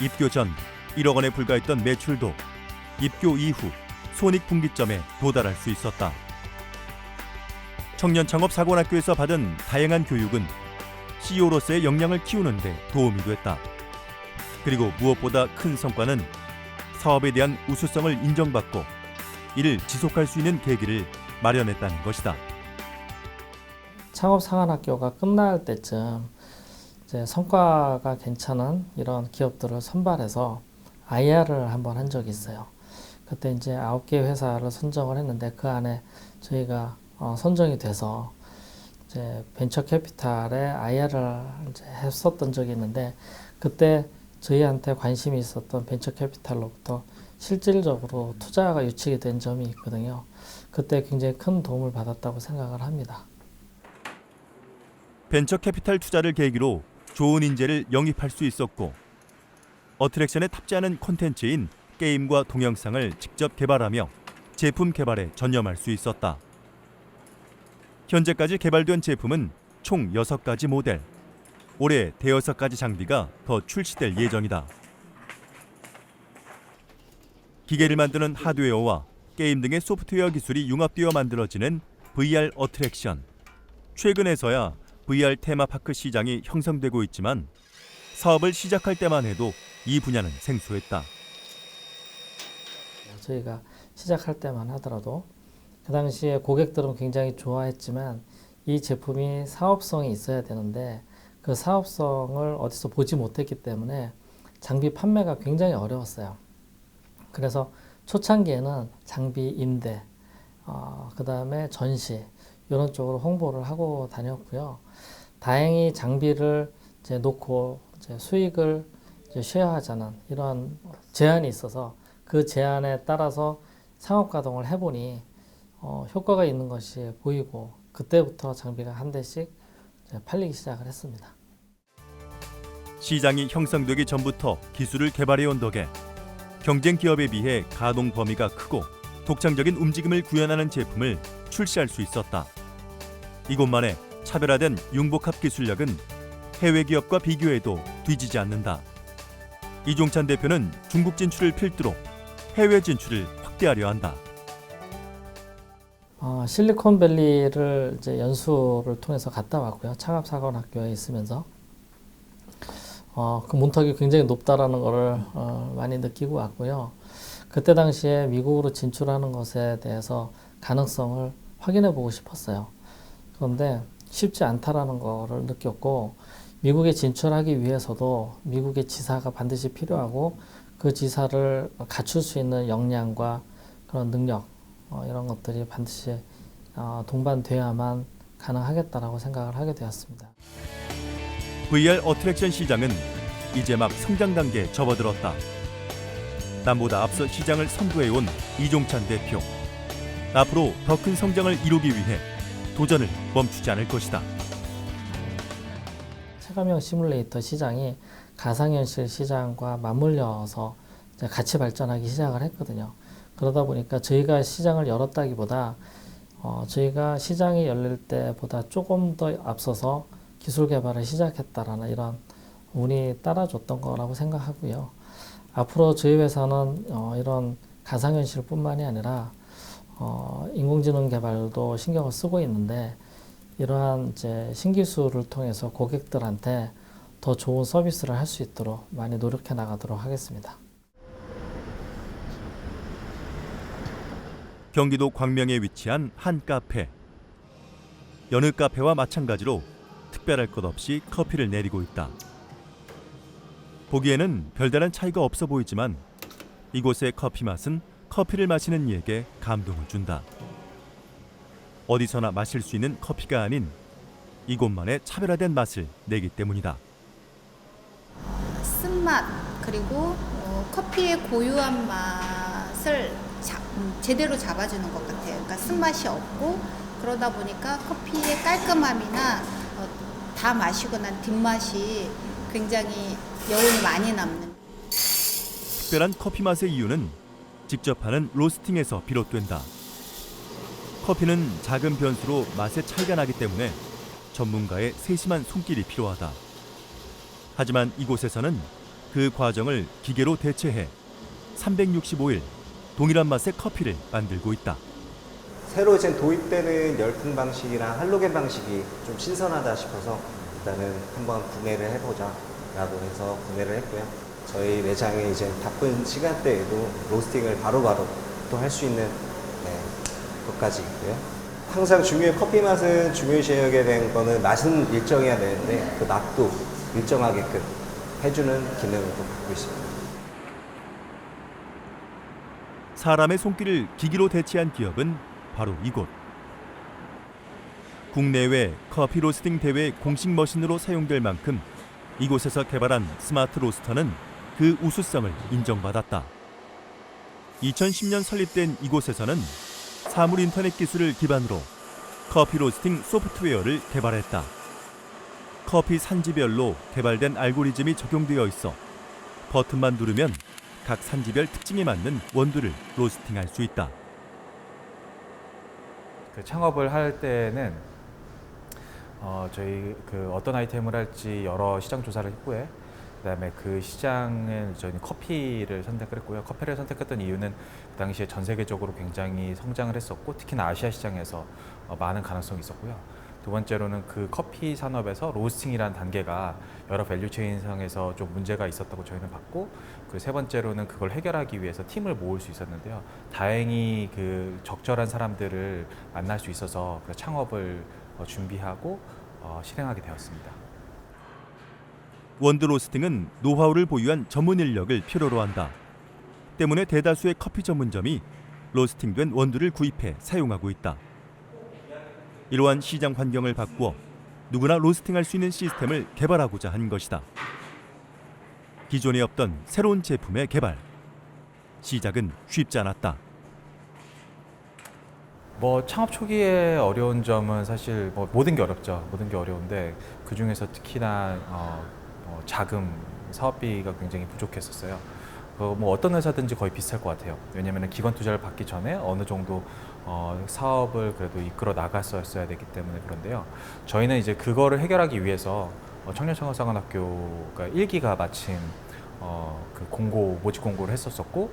입교 전 1억 원에 불과했던 매출도 입교 이후 손익분기점에 도달할 수 있었다. 청년창업사관학교에서 받은 다양한 교육은 CEO로서의 역량을 키우는 데 도움이 됐다. 그리고 무엇보다 큰 성과는 사업에 대한 우수성을 인정받고 이를 지속할 수 있는 계기를 마련했다는 것이다. 창업사관학교가 끝날 때쯤 이제 성과가 괜찮은 이런 기업들을 선발해서 IR을 한번 한 적이 있어요. 그때 이제 9개 회사를 선정을 했는데 그 안에 저희가 선정이 돼서 이제 벤처 캐피탈에 IR을 이제 했었던 적이 있는데 그때 저희한테 관심이 있었던 벤처 캐피탈로부터 실질적으로 투자가 유치가 된 점이 있거든요. 그때 굉장히 큰 도움을 받았다고 생각을 합니다. 벤처 캐피탈 투자를 계기로 좋은 인재를 영입할 수 있었고 어트랙션에 탑재하는 콘텐츠인 게임과 동영상을 직접 개발하며 제품 개발에 전념할 수 있었다. 현재까지 개발된 제품은 총 6가지 모델, 올해 대여섯 가지 장비가 더 출시될 예정이다. 기계를 만드는 하드웨어와 게임 등의 소프트웨어 기술이 융합되어 만들어지는 VR 어트랙션. 최근에서야 VR 테마파크 시장이 형성되고 있지만 사업을 시작할 때만 해도 이 분야는 생소했다. 저희가 시작할 때만 하더라도 그 당시에 고객들은 굉장히 좋아했지만 이 제품이 사업성이 있어야 되는데 그 사업성을 어디서 보지 못했기 때문에 장비 판매가 굉장히 어려웠어요. 그래서 초창기에는 장비 임대, 그 다음에 전시 이런 쪽으로 홍보를 하고 다녔고요. 다행히 장비를 이제 놓고 이제 수익을 이제 쉐어하자는 이런 제안이 있어서 그 제안에 따라서 상업 가동을 해보니 효과가 있는 것이 보이고 그때부터 장비가 한 대씩 팔리기 시작을 했습니다. 시장이 형성되기 전부터 기술을 개발해온 덕에 경쟁 기업에 비해 가동 범위가 크고 독창적인 움직임을 구현하는 제품을 출시할 수 있었다. 이곳만의 차별화된 융복합 기술력은 해외 기업과 비교해도 뒤지지 않는다. 이종찬 대표는 중국 진출을 필두로 해외 진출을 확대하려 한다. 실리콘밸리를 이제 연수를 통해서 갔다 왔고요. 창업사관학교에 있으면서 그 문턱이 굉장히 높다라는 것을 많이 느끼고 왔고요. 그때 당시에 미국으로 진출하는 것에 대해서 가능성을 확인해 보고 싶었어요. 그런데 쉽지 않다라는 것을 느꼈고 미국에 진출하기 위해서도 미국의 지사가 반드시 필요하고 그 지사를 갖출 수 있는 역량과 그런 능력 이런 것들이 반드시 동반돼야만 가능하겠다라고 생각을 하게 되었습니다. VR 어트랙션 시장은 이제 막 성장 단계에 접어들었다. 남보다 앞서 시장을 선도해온 이종찬 대표. 앞으로 더 큰 성장을 이루기 위해 도전을 멈추지 않을 것이다. 체감형 시뮬레이터 시장이 가상현실 시장과 맞물려서 이제 같이 발전하기 시작을 했거든요. 그러다 보니까 저희가 시장을 열었다기보다 저희가 시장이 열릴 때보다 조금 더 앞서서 기술 개발을 시작했다라는 이런 운이 따라줬던 거라고 생각하고요. 앞으로 저희 회사는 이런 가상현실뿐만이 아니라 인공지능 개발도 신경을 쓰고 있는데 이러한 이제 신기술을 통해서 고객들한테 더 좋은 서비스를 할 수 있도록 많이 노력해 나가도록 하겠습니다. 경기도 광명에 위치한 한 카페. 여느 카페와 마찬가지로 특별할 것 없이 커피를 내리고 있다. 보기에는 별다른 차이가 없어 보이지만 이곳의 커피 맛은 커피를 마시는 이에게 감동을 준다. 어디서나 마실 수 있는 커피가 아닌 이곳만의 차별화된 맛을 내기 때문이다. 쓴맛 그리고 커피의 고유한 맛을 제대로 잡아주는 것 같아요. 그러니까 쓴맛이 없고 그러다 보니까 커피의 깔끔함이나 다 마시고 난 뒷맛이 굉장히 여운이 많이 남는. 특별한 커피 맛의 이유는 직접 하는 로스팅에서 비롯된다. 커피는 작은 변수로 맛의 차이가 나기 때문에 전문가의 세심한 손길이 필요하다. 하지만 이곳에서는 그 과정을 기계로 대체해 365일 동일한 맛의 커피를 만들고 있다. 새로 이제 도입되는 열풍 방식이랑 할로겐 방식이 좀 신선하다 싶어서 일단은 한번 구매를 해보자 라고 해서 구매를 했고요. 저희 매장에 이제 바쁜 시간대에도 로스팅을 바로바로 또 할 수 있는 것까지 있고요. 항상 커피 맛은 중요시 여기게 된 거는 맛은 일정해야 되는데 그 맛도 일정하게끔 해주는 기능을 또 갖고 있습니다. 사람의 손길을 기기로 대체한 기업은 바로 이곳. 국내외 커피 로스팅 대회 공식 머신으로 사용될 만큼 이곳에서 개발한 스마트 로스터는 그 우수성을 인정받았다. 2010년 설립된 이곳에서는 사물 인터넷 기술을 기반으로 커피 로스팅 소프트웨어를 개발했다. 커피 산지별로 개발된 알고리즘이 적용되어 있어 버튼만 누르면 각 산지별 특징에 맞는 원두를 로스팅할 수 있다. 그 창업을 할 때는 저희 어떤 아이템을 할지 여러 시장 조사를 했고요. 그다음에 그 시장은 저희는 커피를 선택을 했고요. 커피를 선택했던 이유는 그 당시에 전 세계적으로 굉장히 성장을 했었고 특히나 아시아 시장에서 많은 가능성이 있었고요. 두 번째로는 그 커피 산업에서 로스팅이라는 단계가 여러 밸류 체인상에서 좀 문제가 있었다고 저희는 봤고, 그 세 번째로는 그걸 해결하기 위해서 팀을 모을 수 있었는데요. 다행히 그 적절한 사람들을 만날 수 있어서 그 창업을 준비하고 실행하게 되었습니다. 원두 로스팅은 노하우를 보유한 전문 인력을 필요로 한다. 때문에 대다수의 커피 전문점이 로스팅된 원두를 구입해 사용하고 있다. 이러한 시장 환경을 바꾸어 누구나 로스팅할 수 있는 시스템을 개발하고자 한 것이다. 기존에 없던 새로운 제품의 개발. 시작은 쉽지 않았다. 창업 초기에 어려운 점은 사실 모든 게 어렵죠. 모든 게 어려운데 그 중에서 특히나 자금, 사업비가 굉장히 부족했었어요. 어떤 회사든지 거의 비슷할 것 같아요. 왜냐하면 기관 투자를 받기 전에 어느 정도 사업을 그래도 이끌어 나갔었어야 되기 때문에 그런데요. 저희는 이제 그거를 해결하기 위해서 청년창업사관학교가 1기가 마침 그 모집 공고를 했었었고,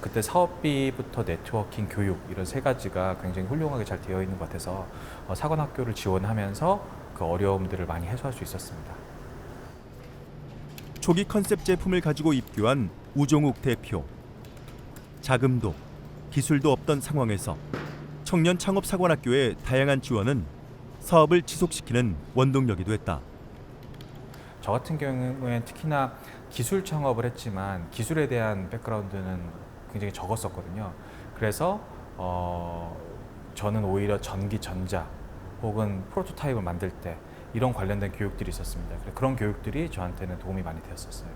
그때 사업비부터 네트워킹, 교육 이런 세 가지가 굉장히 훌륭하게 잘 되어 있는 것 같아서 사관학교를 지원하면서 그 어려움들을 많이 해소할 수 있었습니다. 초기 컨셉 제품을 가지고 입교한 우종욱 대표. 자금도 기술도 없던 상황에서 청년창업사관학교의 다양한 지원은 사업을 지속시키는 원동력이 됐다. 저 같은 경우에는 특히나 기술 창업을 했지만 기술에 대한 백그라운드는 굉장히 적었었거든요. 그래서 저는 오히려 전기, 전자 혹은 프로토타입을 만들 때 이런 관련된 교육들이 있었습니다. 그런 교육들이 저한테는 도움이 많이 되었었어요.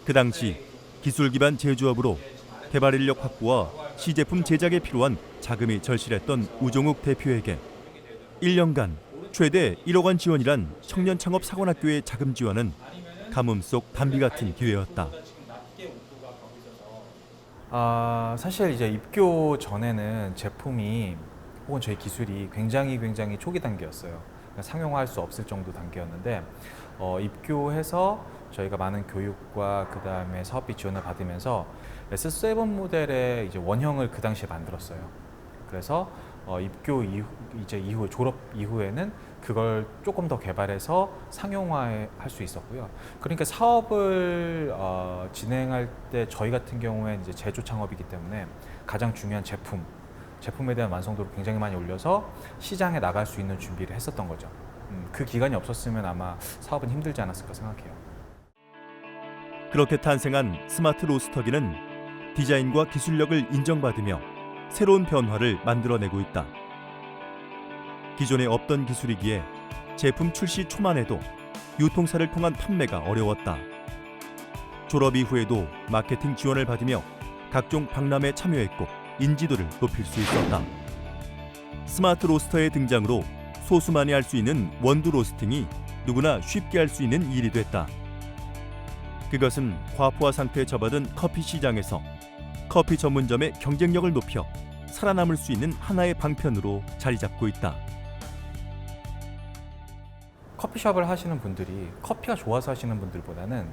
그 당시 기술 기반 제조업으로 개발 인력 확보와 시제품 제작에 필요한 자금이 절실했던 우종욱 대표에게 1년간 최대 1억 원 지원이란 청년창업사관학교의 자금 지원은 가뭄 속 단비 같은 기회였다. 사실 이제 입교 전에는 제품이 혹은 저희 기술이 굉장히 초기 단계였어요. 상용화할 수 없을 정도 단계였는데 입교해서 저희가 많은 교육과 그 다음에 사업비 지원을 받으면서 S7 모델의 이제 원형을 그 당시에 만들었어요. 그래서 입교 이후 졸업 이후에는 그걸 조금 더 개발해서 상용화할 수 있었고요. 그러니까 사업을 진행할 때 저희 같은 경우에 이제 제조 창업이기 때문에 가장 중요한 제품에 대한 완성도를 굉장히 많이 올려서 시장에 나갈 수 있는 준비를 했었던 거죠. 그 기간이 없었으면 아마 사업은 힘들지 않았을까 생각해요. 그렇게 탄생한 스마트 로스터기는 디자인과 기술력을 인정받으며 새로운 변화를 만들어내고 있다. 기존에 없던 기술이기에 제품 출시 초만 해도 유통사를 통한 판매가 어려웠다. 졸업 이후에도 마케팅 지원을 받으며 각종 박람회에 참여했고 인지도를 높일 수 있었다. 스마트 로스터의 등장으로 소수만이 할 수 있는 원두 로스팅이 누구나 쉽게 할 수 있는 일이 됐다. 그것은 과포화 상태에 접어든 커피 시장에서 커피 전문점의 경쟁력을 높여 살아남을 수 있는 하나의 방편으로 자리 잡고 있다. 커피숍을 하시는 분들이 커피가 좋아서 하시는 분들보다는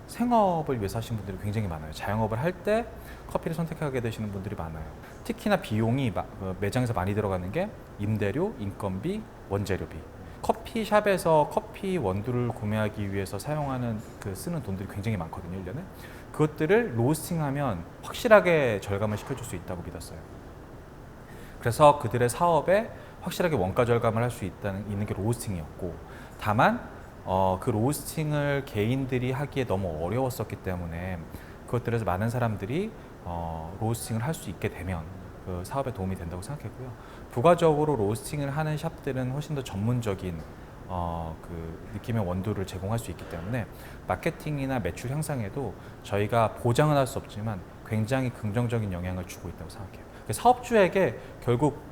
생업을 위해서 하시는 분들이 굉장히 많아요. 자영업을 할 때 커피를 선택하게 되시는 분들이 많아요. 특히나 비용이 매장에서 많이 들어가는 게 임대료, 인건비, 원재료비. 커피숍에서 커피 원두를 구매하기 위해서 사용하는 쓰는 돈들이 굉장히 많거든요, 1년에. 그것들을 로스팅하면 확실하게 절감을 시켜줄 수 있다고 믿었어요. 그래서 그들의 사업에 확실하게 원가 절감을 할 수 있는 게 로스팅이었고, 다만 그 로스팅을 개인들이 하기에 너무 어려웠었기 때문에 그것들에서 많은 사람들이 로스팅을 할 수 있게 되면 그 사업에 도움이 된다고 생각했고요. 부가적으로 로스팅을 하는 샵들은 훨씬 더 전문적인 그 느낌의 원두를 제공할 수 있기 때문에 마케팅이나 매출 향상에도 저희가 보장은 할 수 없지만 굉장히 긍정적인 영향을 주고 있다고 생각해요. 사업주에게 결국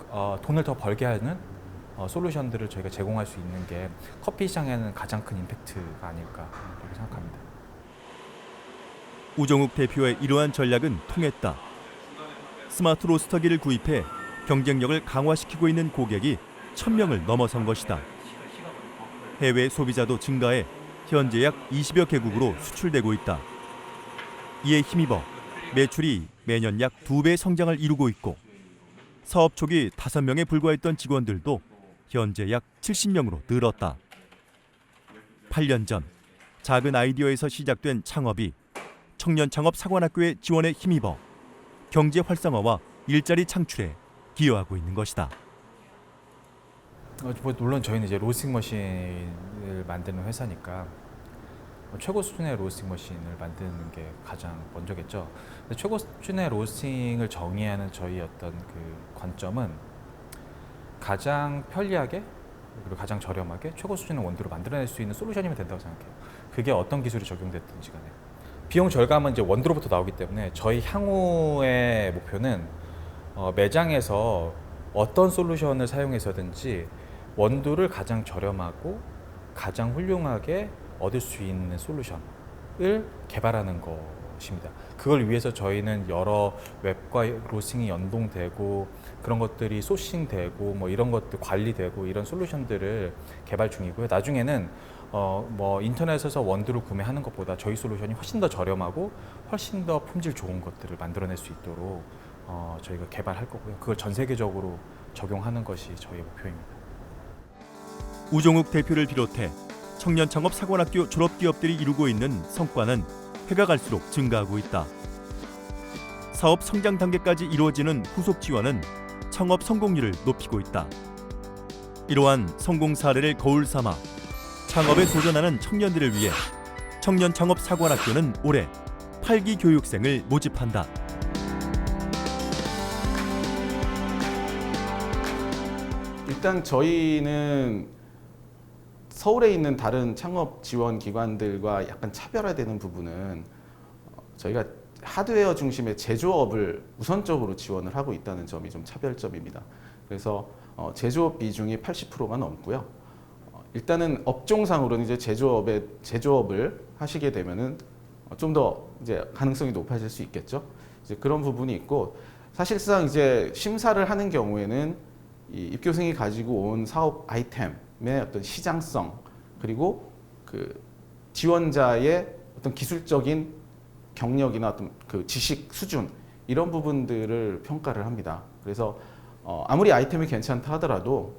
돈을 더 벌게 하는 솔루션들을 저희가 제공할 수 있는 게 커피 시장에는 가장 큰 임팩트가 아닐까 그렇게 생각합니다. 우종욱 대표의 이러한 전략은 통했다. 스마트 로스터기를 구입해 경쟁력을 강화시키고 있는 고객이 1,000명을 넘어선 것이다. 해외 소비자도 증가해 현재 약 20여 개국으로 수출되고 있다. 이에 힘입어 매출이 매년 약 2배 성장을 이루고 있고 사업 초기 5명에 불과했던 직원들도 현재 약 70명으로 늘었다. 8년 전 작은 아이디어에서 시작된 창업이 청년창업사관학교의 지원에 힘입어 경제 활성화와 일자리 창출에 기여하고 있는 것이다. 물론 저희는 이제 로스팅 머신을 만드는 회사니까 최고 수준의 로스팅 머신을 만드는 게 가장 먼저겠죠. 근데 최고 수준의 로스팅을 정의하는 저희 어떤 그 관점은 가장 편리하게 그리고 가장 저렴하게 최고 수준의 원두를 만들어낼 수 있는 솔루션이면 된다고 생각해요. 그게 어떤 기술이 적용됐든지 간에. 비용 절감은 이제 원두로부터 나오기 때문에 저희 향후의 목표는 매장에서 어떤 솔루션을 사용해서든지 원두를 가장 저렴하고 가장 훌륭하게 얻을 수 있는 솔루션을 개발하는 것입니다. 그걸 위해서 저희는 여러 웹과 로스팅이 연동되고 그런 것들이 소싱되고 뭐 이런 것들 관리되고 이런 솔루션들을 개발 중이고요. 나중에는 뭐 인터넷에서 원두를 구매하는 것보다 저희 솔루션이 훨씬 더 저렴하고 훨씬 더 품질 좋은 것들을 만들어낼 수 있도록 저희가 개발할 거고요. 그걸 전 세계적으로 적용하는 것이 저희의 목표입니다. 우종욱 대표를 비롯해 청년창업사관학교 졸업기업들이 이루고 있는 성과는 해가 갈수록 증가하고 있다. 사업 성장 단계까지 이루어지는 후속 지원은 창업 성공률을 높이고 있다. 이러한 성공 사례를 거울 삼아 창업에 도전하는 청년들을 위해 청년창업사관학교는 올해 8기 교육생을 모집한다. 일단 저희는 서울에 있는 다른 창업 지원 기관들과 약간 차별화되는 부분은 저희가 하드웨어 중심의 제조업을 우선적으로 지원을 하고 있다는 점이 좀 차별점입니다. 그래서 제조업 비중이 80%가 넘고요. 일단은 업종상으로는 이제 제조업을 하시게 되면은 좀 더 이제 가능성이 높아질 수 있겠죠. 이제 그런 부분이 있고 사실상 이제 심사를 하는 경우에는 이 입교생이 가지고 온 사업 아이템의 어떤 시장성 그리고 그 지원자의 어떤 기술적인 경력이나 어떤 그 지식 수준 이런 부분들을 평가를 합니다. 그래서 아무리 아이템이 괜찮다 하더라도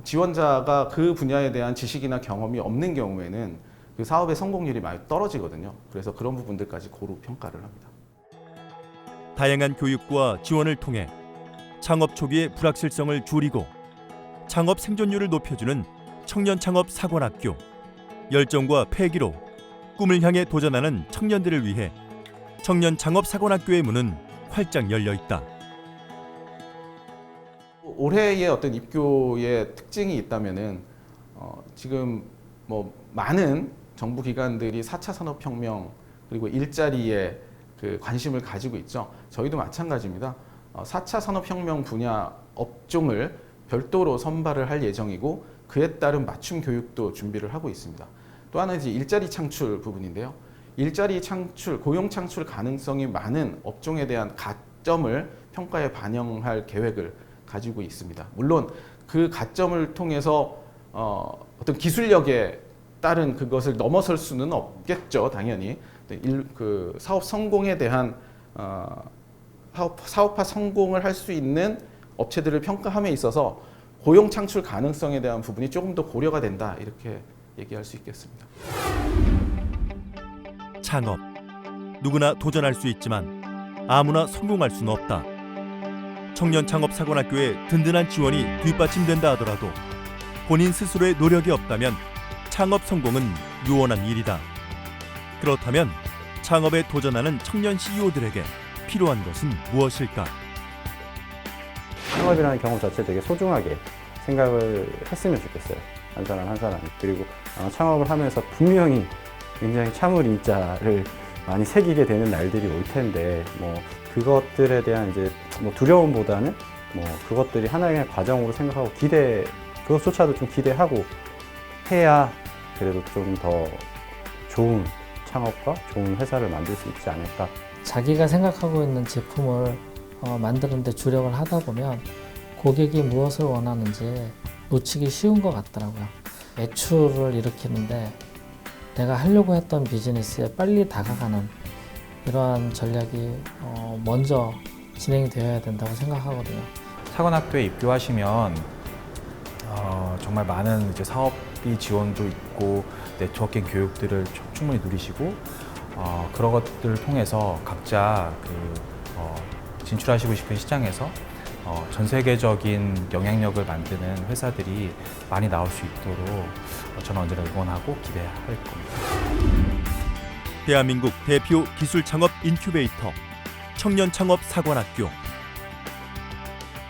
지원자가 그 분야에 대한 지식이나 경험이 없는 경우에는 그 사업의 성공률이 많이 떨어지거든요. 그래서 그런 부분들까지 고루 평가를 합니다. 다양한 교육과 지원을 통해 창업 초기의 불확실성을 줄이고 창업 생존율을 높여주는 청년 창업 사관학교. 열정과 패기로 꿈을 향해 도전하는 청년들을 위해 청년 창업 사관학교의 문은 활짝 열려 있다. 올해의 어떤 입교의 특징이 있다면은 지금 뭐 많은 정부 기관들이 4차 산업혁명 그리고 일자리에 그 관심을 가지고 있죠. 저희도 마찬가지입니다. 4차 산업혁명 분야 업종을 별도로 선발을 할 예정이고 그에 따른 맞춤 교육도 준비를 하고 있습니다. 또 하나 이제 일자리 창출 부분인데요. 일자리 창출, 고용 창출 가능성이 많은 업종에 대한 가점을 평가에 반영할 계획을 가지고 있습니다. 물론 그 가점을 통해서 어떤 기술력에 따른 그것을 넘어설 수는 없겠죠, 당연히. 그 사업 성공에 대한 사업화 성공을 할 수 있는 업체들을 평가함에 있어서 고용 창출 가능성에 대한 부분이 조금 더 고려가 된다, 이렇게 얘기할 수 있겠습니다. 창업. 누구나 도전할 수 있지만 아무나 성공할 수는 없다. 청년 창업 사관학교의 든든한 지원이 뒷받침된다 하더라도 본인 스스로의 노력이 없다면 창업 성공은 유언한 일이다. 그렇다면 창업에 도전하는 청년 CEO들에게 필요한 것은 무엇일까? 창업이라는 경험 자체 되게 소중하게 생각을 했으면 좋겠어요. 한 사람 한 사람이. 그리고 창업을 하면서 분명히 굉장히 참을 인자를 많이 새기게 되는 날들이 올 텐데, 뭐 그것들에 대한 이제 뭐 두려움보다는 뭐 그것들이 하나의 과정으로 생각하고 그것조차도 좀 기대하고 해야 그래도 좀 더 좋은 창업과 좋은 회사를 만들 수 있지 않을까. 자기가 생각하고 있는 제품을 만드는 데 주력을 하다 보면 고객이 무엇을 원하는지 놓치기 쉬운 것 같더라고요. 매출을 일으키는데 내가 하려고 했던 비즈니스에 빨리 다가가는 이러한 전략이 먼저 진행이 되어야 된다고 생각하거든요. 사관학교에 입교하시면 정말 많은 이제 사업비 지원도 있고 네트워킹 교육들을 충분히 누리시고 그런 것들을 통해서 각자 진출하시고 싶은 시장에서 전 세계적인 영향력을 만드는 회사들이 많이 나올 수 있도록 저는 언제나 응원하고 기대할 겁니다. 대한민국 대표 기술 창업 인큐베이터 청년 창업 사관학교.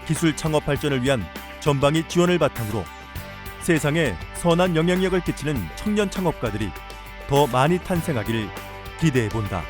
기술 창업 발전을 위한 전방위 지원을 바탕으로 세상에 선한 영향력을 끼치는 청년 창업가들이 더 많이 탄생하기를 기대해 본다.